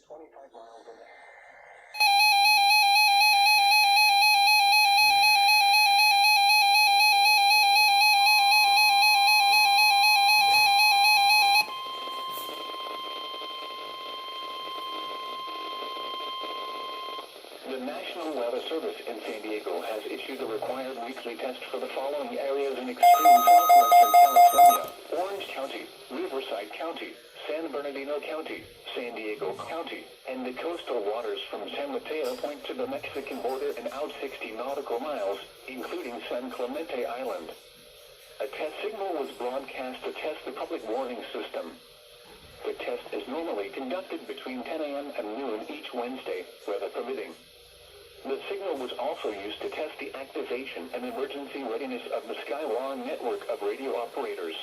25 miles an hour. The National Weather Service in San Diego has issued a required weekly test for the following areas in extreme southwestern California: Orange County, Riverside County, San Bernardino County, San Diego County, and the coastal waters from San Mateo Point to the Mexican border and out 60 nautical miles, including San Clemente Island. A test signal was broadcast to test the public warning system. The test is normally conducted between 10 a.m. and noon each Wednesday, weather permitting. The signal was also used to test the activation and emergency readiness of the Skywire network of radio operators.